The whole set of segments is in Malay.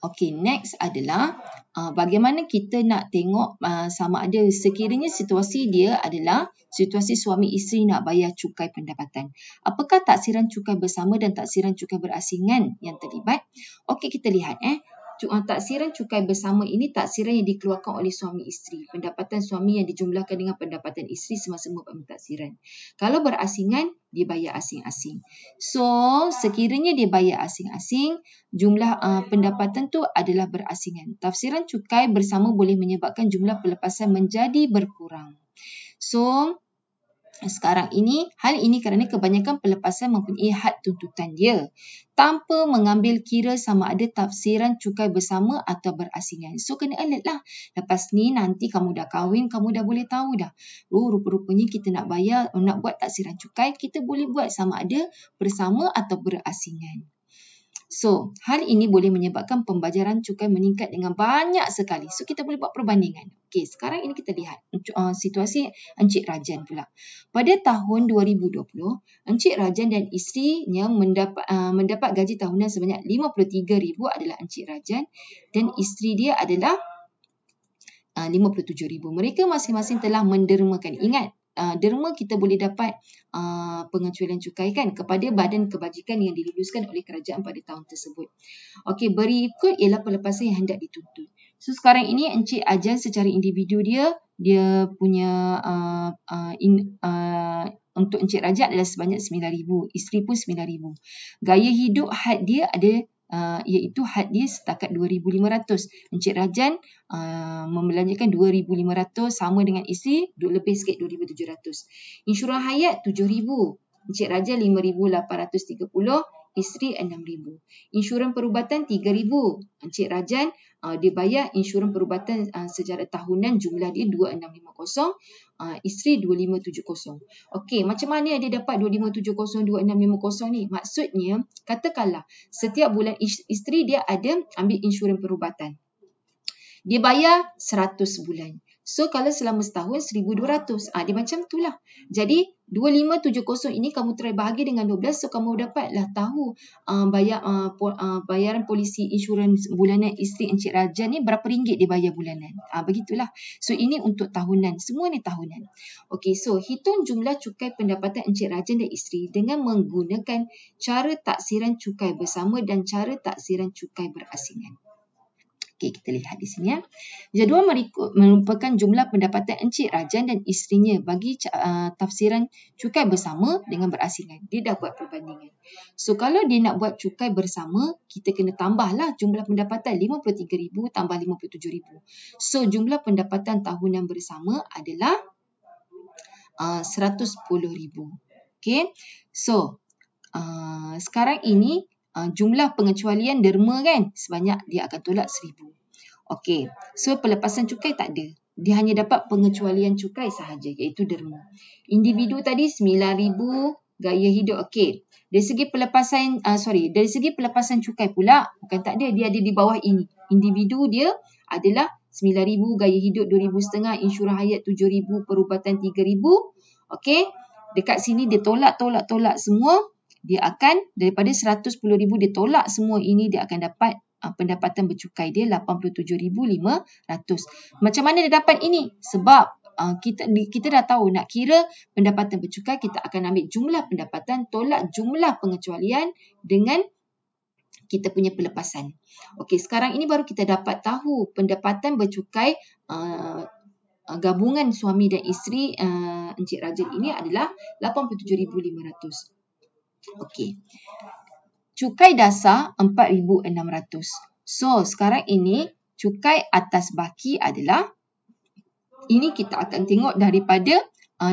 Okey, next adalah bagaimana kita nak tengok sama ada sekiranya situasi dia adalah situasi suami isteri nak bayar cukai pendapatan. Apakah taksiran cukai bersama dan taksiran cukai berasingan yang terlibat? Okey, kita lihat taksiran cukai bersama ini taksiran yang dikeluarkan oleh suami isteri. Pendapatan suami yang dijumlahkan dengan pendapatan isteri semasa pentaksiran. Kalau berasingan, dia bayar asing-asing. So, sekiranya dia bayar asing-asing, jumlah pendapatan tu adalah berasingan. Tafsiran cukai bersama boleh menyebabkan jumlah pelepasan menjadi berkurang. So, sekarang ini, hal ini kerana kebanyakan pelepasan mempunyai had tuntutan dia tanpa mengambil kira sama ada tafsiran cukai bersama atau berasingan. So, kena alert lah. Lepas ni, nanti kamu dah kahwin, kamu dah boleh tahu dah. Rupa-rupanya kita nak buat taksiran cukai, kita boleh buat sama ada bersama atau berasingan. So, hal ini boleh menyebabkan pembayaran cukai meningkat dengan banyak sekali. So, kita boleh buat perbandingan. Okey, sekarang ini kita lihat situasi Encik Rajan pula. Pada tahun 2020, Encik Rajan dan isterinya mendapat gaji tahunan sebanyak RM53,000 adalah Encik Rajan dan isteri dia adalah RM57,000. Mereka masing-masing telah mendermakan. Ingat, derma kita boleh dapat pengecualian cukai kan kepada badan kebajikan yang diluluskan oleh kerajaan pada tahun tersebut. Okey, berikut ialah pelepasan yang hendak dituntut. So, sekarang ini Encik Ajan secara individu dia punya untuk Encik Raja adalah sebanyak RM9,000. Isteri pun RM9,000. Gaya hidup had dia ada iaitu had dia setakat RM2,500. Encik Rajan membelanjakan RM2,500 sama dengan isteri lebih sikit RM2,700. Insyurans hayat RM7,000. Encik Rajan RM5,830. Isteri RM6,000. Insyurans perubatan RM3,000. Encik Rajan dia bayar insyurans perubatan secara tahunan jumlah dia RM2,650. Isteri RM2,570. Okey, macam mana dia dapat RM2,570, RM2,650 ni? Maksudnya, katakanlah setiap bulan isteri dia ada ambil insyurans perubatan. Dia bayar 100 bulan. So, kalau selama setahun, 1,200. Dia macam tu lah. Jadi, 2,570 ini kamu try bahagi dengan 12. So, kamu dapatlah tahu bayaran polisi insurans bulanan isteri Encik Rajan ni berapa ringgit dia bayar bulanan. Begitulah. So, ini untuk tahunan. Semua ni tahunan. Okey, so hitung jumlah cukai pendapatan Encik Rajan dan isteri dengan menggunakan cara taksiran cukai bersama dan cara taksiran cukai berasingan. Okey, kita lihat di sini Jadual merupakan jumlah pendapatan Encik Rajan dan isterinya bagi tafsiran cukai bersama dengan berasingan. Dia dah buat perbandingan. So, kalau dia nak buat cukai bersama, kita kena tambahlah jumlah pendapatan RM53,000 tambah RM57,000. So, jumlah pendapatan tahunan bersama adalah RM110,000. Okey. So, sekarang ini jumlah pengecualian derma kan sebanyak dia akan tolak 1,000. Okey, so pelepasan cukai tak ada. Dia hanya dapat pengecualian cukai sahaja iaitu derma. Individu tadi 9,000 gaya hidup. Okey. Dari segi pelepasan cukai pula bukan tak ada, dia ada di bawah ini. Individu dia adalah 9,000 gaya hidup 2,500, insyurans hayat 7,000, perubatan 3,000. Okey. Dekat sini dia tolak semua. Dia akan daripada 110,000 dia tolak semua ini, dia akan dapat pendapatan bercukai dia 87,500. Macam mana dia dapat ini? Sebab kita dah tahu nak kira pendapatan bercukai, kita akan ambil jumlah pendapatan tolak jumlah pengecualian dengan kita punya pelepasan. Okey, sekarang ini baru kita dapat tahu pendapatan bercukai gabungan suami dan isteri Encik Rajan ini adalah 87,500. Okey. Cukai dasar 4,600. So, sekarang ini cukai atas baki adalah ini kita akan tengok daripada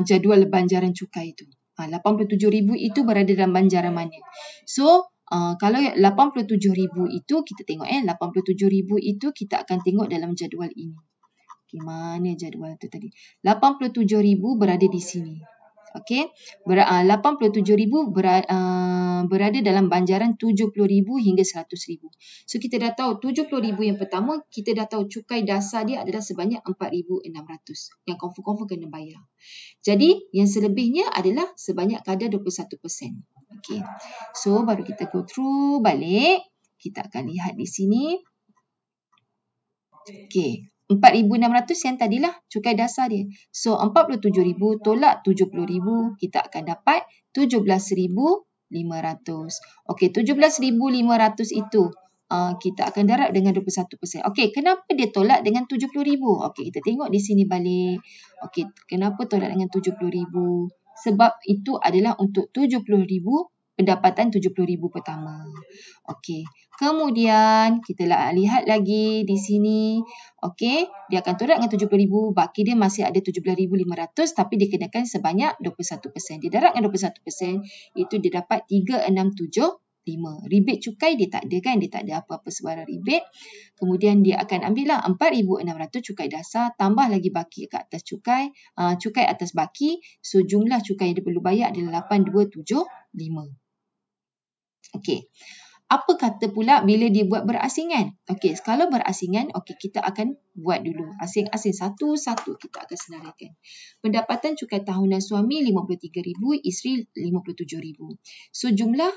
jadual banjaran cukai itu. 87,000 itu berada dalam banjaran mana? So, kalau 87,000 itu kita tengok 87,000 itu kita akan tengok dalam jadual ini. Okey, mana jadual tu tadi? 87,000 berada di sini. Okey, 87,000 berada dalam banjaran 70,000 hingga 100,000. So, kita dah tahu 70,000 yang pertama, kita dah tahu cukai dasar dia adalah sebanyak 4,600. Yang confirm kena bayar. Jadi, yang selebihnya adalah sebanyak kadar 21%. Okey, so baru kita go through balik. Kita akan lihat di sini. Okey, 4,600 yang tadilah cukai dasar dia. So 47,000 tolak 70,000, kita akan dapat 17,500. Okey, 17,500 itu kita akan darab dengan 21%. Okey, kenapa dia tolak dengan 70,000? Okey, kita tengok di sini balik. Okey, kenapa tolak dengan 70,000? Sebab itu adalah untuk 70,000 pendapatan 70,000 pertama. Okey, kemudian kita lihat lagi di sini. Okey, dia akan tolak dengan 70,000, baki dia masih ada 17,500 tapi dikenakan sebanyak 21%. Dia darab dengan 21%, itu dia dapat 3,675. Rebate cukai dia tak ada kan, dia tak ada apa-apa sebarang rebate. Kemudian dia akan ambil lah 4,600 cukai dasar, tambah lagi baki kat atas cukai atas baki. So jumlah cukai yang dia perlu bayar adalah 8,275. Okey. Apa kata pula bila dia buat berasingan? Okey, kalau berasingan, okey, kita akan buat dulu. Asing-asing satu-satu kita akan senaraikan. Pendapatan cukai tahunan suami 53,000, isteri 57,000. So jumlah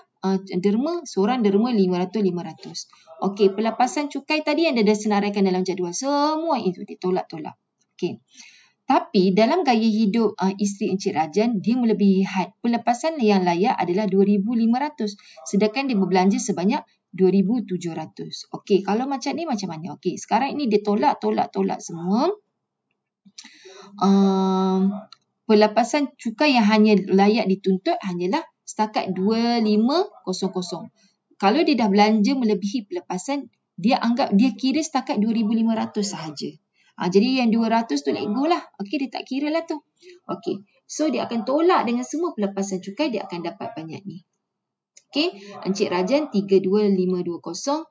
derma, seorang derma 500-500. Okey, pelepasan cukai tadi yang dia dah senaraikan dalam jadual. Semua itu ditolak-tolak. Okey. Tapi dalam gaya hidup isteri Encik Rajan, dia melebihi had. Pelepasan yang layak adalah 2,500. Sedangkan dia berbelanja sebanyak 2,700. Okey, kalau macam ni macam mana? Okey, sekarang ini dia tolak semua. Pelepasan cukai yang hanya layak dituntut hanyalah setakat 2,500. Kalau dia dah belanja melebihi pelepasan, dia kira setakat 2,500 sahaja. Jadi yang 200 tu let go lah. Okey, dia tak kira lah tu. Okey, so dia akan tolak dengan semua pelepasan cukai, dia akan dapat banyak ni. Okey, Encik Rajan 32,520,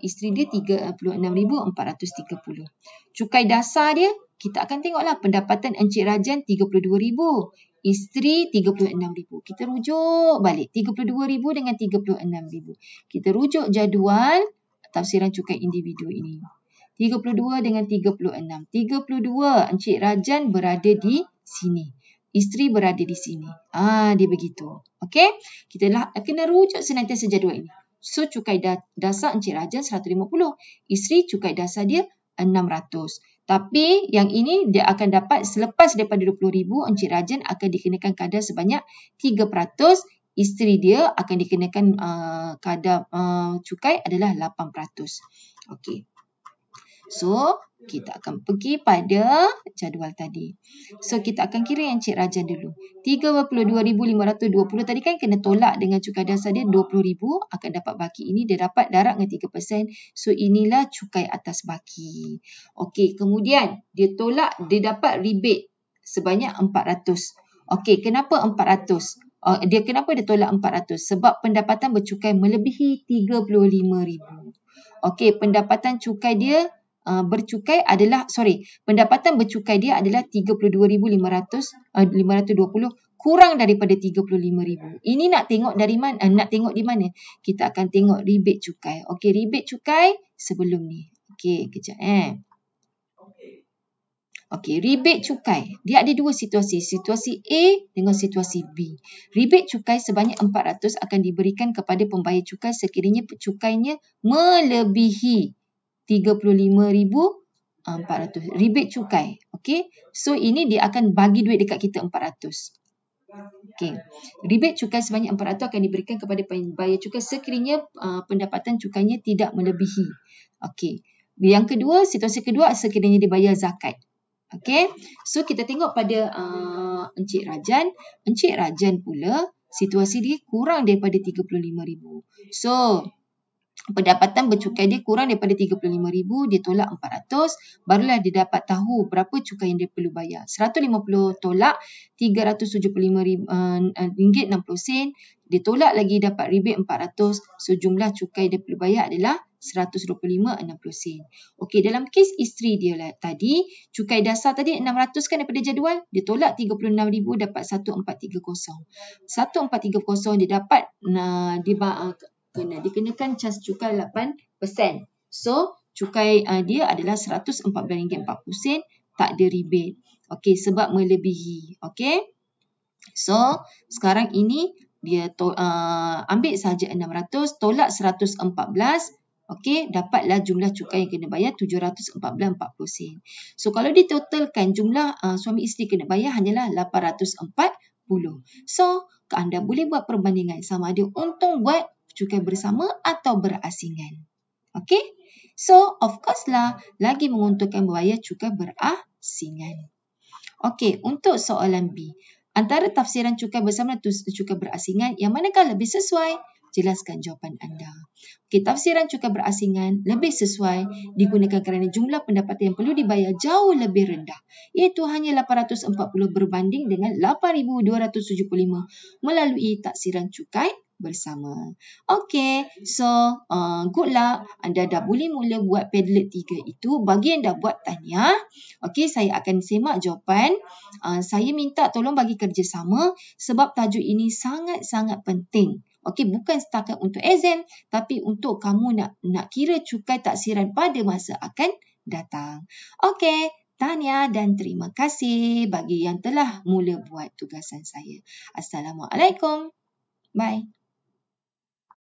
isteri dia 36,430. Cukai dasar dia, kita akan tengoklah pendapatan Encik Rajan 32,000, isteri 36,000. Kita rujuk balik 32,000 dengan 36,000. Kita rujuk jadual tafsiran cukai individu ini. 32 dengan 36. 32, Encik Rajan berada di sini. Isteri berada di sini. Dia begitu. Okey? Kita kena rujuk senantiasa jadual ini. So, cukai dasar Encik Rajan 150. Isteri cukai dasar dia 600. Tapi yang ini dia akan dapat selepas daripada 20,000, Encik Rajan akan dikenakan kadar sebanyak 3%. Isteri dia akan dikenakan kadar cukai adalah 8%. Okey. So, kita akan pergi pada jadual tadi. So, kita akan kira yang Encik Rajan dulu. 32,520 tadi kan kena tolak dengan cukai dasar dia 20,000. Akan dapat baki ini. Dia dapat darab dengan 3%. So, inilah cukai atas baki. Okey, kemudian dia dapat rebate sebanyak 400. Okey, kenapa 400? Kenapa dia tolak 400? Sebab pendapatan bercukai melebihi 35,000. Okey, pendapatan cukai dia pendapatan bercukai dia adalah 32,520 kurang daripada 35,000. Ini nak tengok dari mana? Nak tengok di mana? Kita akan tengok rebate cukai. Okey, rebate cukai sebelum ni. Okey, kejap Okey, rebate cukai. Dia ada dua situasi. Situasi A dengan situasi B. Rebate cukai sebanyak 400 akan diberikan kepada pembayar cukai sekiranya cukainya melebihi 35,400. Rebate cukai. Okey. So, ini dia akan bagi duit dekat kita 400. Okey. Rebate cukai sebanyak 400 akan diberikan kepada pembayar cukai sekiranya pendapatan cukainya tidak melebihi. Okey. Yang kedua, situasi kedua sekiranya dibayar zakat. Okey. So, kita tengok pada Encik Rajan. Encik Rajan pula situasi dia kurang daripada 35,000. So, pendapatan bercukai dia kurang daripada 35,000, dia tolak 400, barulah dia dapat tahu berapa cukai yang dia perlu bayar. 150 tolak RM375.60, dia tolak lagi dapat rebate 400, so jumlah cukai dia perlu bayar adalah RM125.60. Okey, dalam kes isteri dia tadi, cukai dasar tadi 600 kan daripada jadual, dia tolak 36,000 dapat 1430. 1430 dia dapat kena dikenakan cas cukai 8%. So, cukai dia adalah RM114.40, tak ada rebate. Okey, sebab melebihi. Okey. So, sekarang ini dia ambil saja 600, tolak 114. Okey, dapatlah jumlah cukai yang kena bayar 714.40 sen. So kalau ditotalkan jumlah suami isteri kena bayar hanyalah 840. So anda boleh buat perbandingan sama ada untung buat cukai bersama atau berasingan. Okey? So of course lah lagi menguntungkan membayar cukai berasingan. Okey, untuk soalan B. Antara tafsiran cukai bersama dan cukai berasingan, yang manakah lebih sesuai? Jelaskan jawapan anda. Okey, tafsiran cukai berasingan lebih sesuai digunakan kerana jumlah pendapatan yang perlu dibayar jauh lebih rendah, iaitu hanya 840 berbanding dengan 8,275 melalui taksiran cukai bersama. Okey, so good luck. Anda dah boleh mula buat Padlet 3 itu. Bagi yang dah buat, tahniah. Okey, saya akan semak jawapan. Saya minta tolong bagi kerjasama sebab tajuk ini sangat-sangat penting. Okey, bukan setakat untuk exam tapi untuk kamu nak kira cukai taksiran pada masa akan datang. Okey, tahniah dan terima kasih bagi yang telah mula buat tugasan saya. Assalamualaikum. Bye.